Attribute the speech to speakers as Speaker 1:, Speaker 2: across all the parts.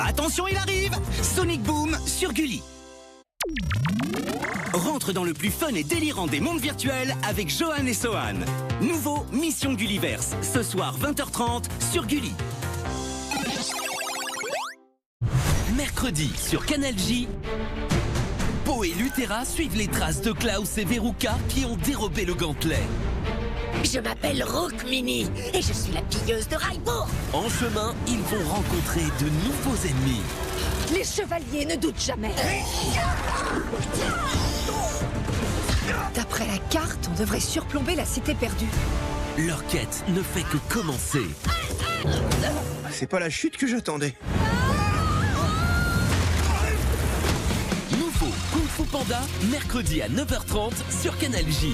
Speaker 1: Attention, il arrive! Sonic Boom sur Gulli. Rentre dans le plus fun et délirant des mondes virtuels avec Johan et Sohan. Nouveau Mission Gulliverse, ce soir 20h30 sur Gulli. Mercredi sur Canal J, Po et Lutera suivent les traces de Klaus et Veruca qui ont dérobé le gantelet.
Speaker 2: Je m'appelle Rockmini et je suis la pilleuse de Raibourg.
Speaker 1: En chemin, ils vont rencontrer de nouveaux ennemis.
Speaker 2: Les chevaliers ne doutent jamais. D'après la carte, on devrait surplomber la cité perdue.
Speaker 1: Leur quête ne fait que commencer.
Speaker 3: C'est pas la chute que j'attendais.
Speaker 1: Nouveau Kung Fu Panda, mercredi à 9h30 sur Canal J.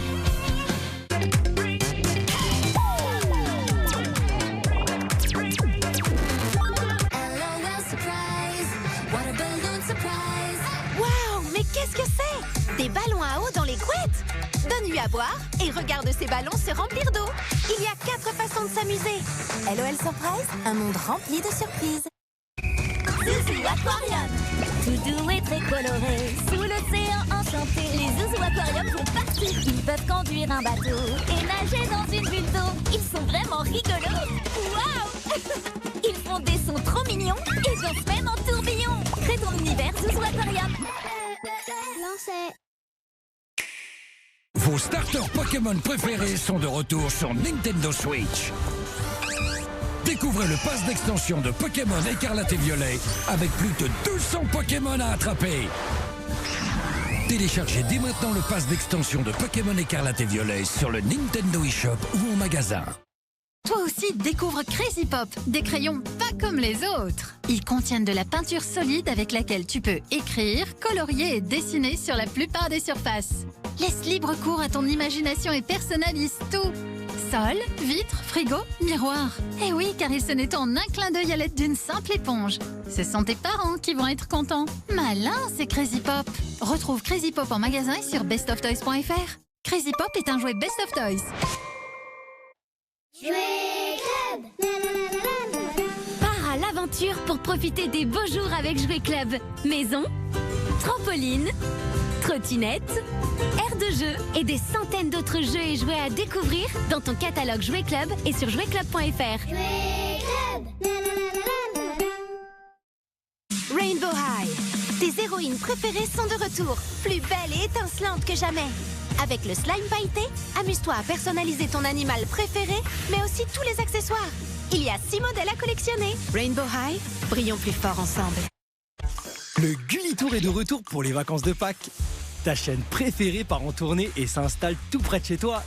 Speaker 4: Waouh, mais qu'est-ce que c'est? Des ballons à eau dans les couettes? Donne-lui à boire et regarde ces ballons se remplir d'eau. Il y a 4 façons de s'amuser. LOL Surprise, un monde rempli de surprises. Zouzou Aquarium. Tout doux et très coloré, sous l'océan enchanté. Les Zouzou Aquarium font partie. Ils peuvent conduire un bateau et nager dans une bulle d'eau. Ils sont vraiment rigolos. Waouh! Ils font des sons trop mignons et dansent même en tourbillon. Crée ton univers Zouzou Aquarium. Lancez.
Speaker 5: Vos starters Pokémon préférés sont de retour sur Nintendo Switch. Découvrez le pass d'extension de Pokémon Écarlate et Violet avec plus de 200 Pokémon à attraper. Téléchargez dès maintenant le pass d'extension de Pokémon Écarlate et Violet sur le Nintendo eShop ou en magasin.
Speaker 6: Toi aussi, découvre Crazy Pop, des crayons pas comme les autres. Ils contiennent de la peinture solide avec laquelle tu peux écrire, colorier et dessiner sur la plupart des surfaces. Laisse libre cours à ton imagination et personnalise tout. Sol, vitre, frigo, miroir. Eh oui, car il se nettoie en un clin d'œil à l'aide d'une simple éponge. Ce sont tes parents qui vont être contents. Malin, c'est Crazy Pop. Retrouve Crazy Pop en magasin et sur bestoftoys.fr. Crazy Pop est un jouet Best of Toys.
Speaker 4: Jouet Club. Pars à l'aventure pour profiter des beaux jours avec Jouet Club. Maison, trampoline, trottinette, aire de jeu et des centaines d'autres jeux et jouets à découvrir dans ton catalogue Jouet Club et sur jouetclub.fr. Jouet Club. Rainbow High. Tes héroïnes préférées sont de retour, plus belles et étincelantes que jamais. Avec le slime pailleté, amuse-toi à personnaliser ton animal préféré, mais aussi tous les accessoires. Il y a 6 modèles à collectionner. Rainbow High, brillons plus fort ensemble.
Speaker 7: Le Gulli Tour est de retour pour les vacances de Pâques. Ta chaîne préférée part en tournée et s'installe tout près de chez toi.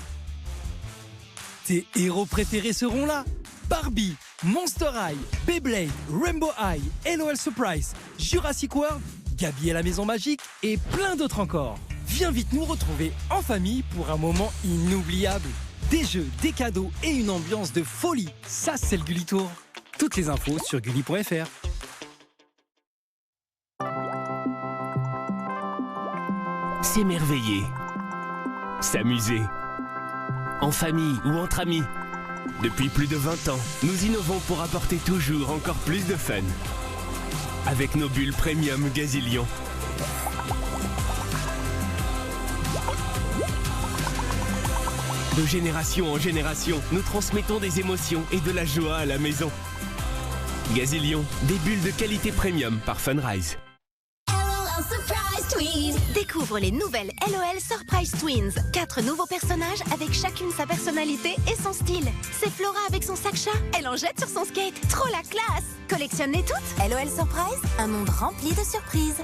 Speaker 7: Tes héros préférés seront là. Barbie, Monster High, Beyblade, Rainbow High, LOL Surprise, Jurassic World, Gabi et la Maison Magique et plein d'autres encore. Viens vite nous retrouver en famille pour un moment inoubliable. Des jeux, des cadeaux et une ambiance de folie. Ça, c'est le Gulli Tour. Toutes les infos sur gulli.fr.
Speaker 1: S'émerveiller, s'amuser, en famille ou entre amis. Depuis plus de 20 ans, nous innovons pour apporter toujours encore plus de fun. Avec nos bulles premium Gazillion. De génération en génération, nous transmettons des émotions et de la joie à la maison. Gazillion, des bulles de qualité premium par Funrise.
Speaker 4: Découvre les nouvelles LOL Surprise Twins. 4 nouveaux personnages avec chacune sa personnalité et son style. C'est Flora avec son sac chat. Elle en jette sur son skate. Trop la classe! Collectionne-les toutes. LOL Surprise, un monde rempli de surprises.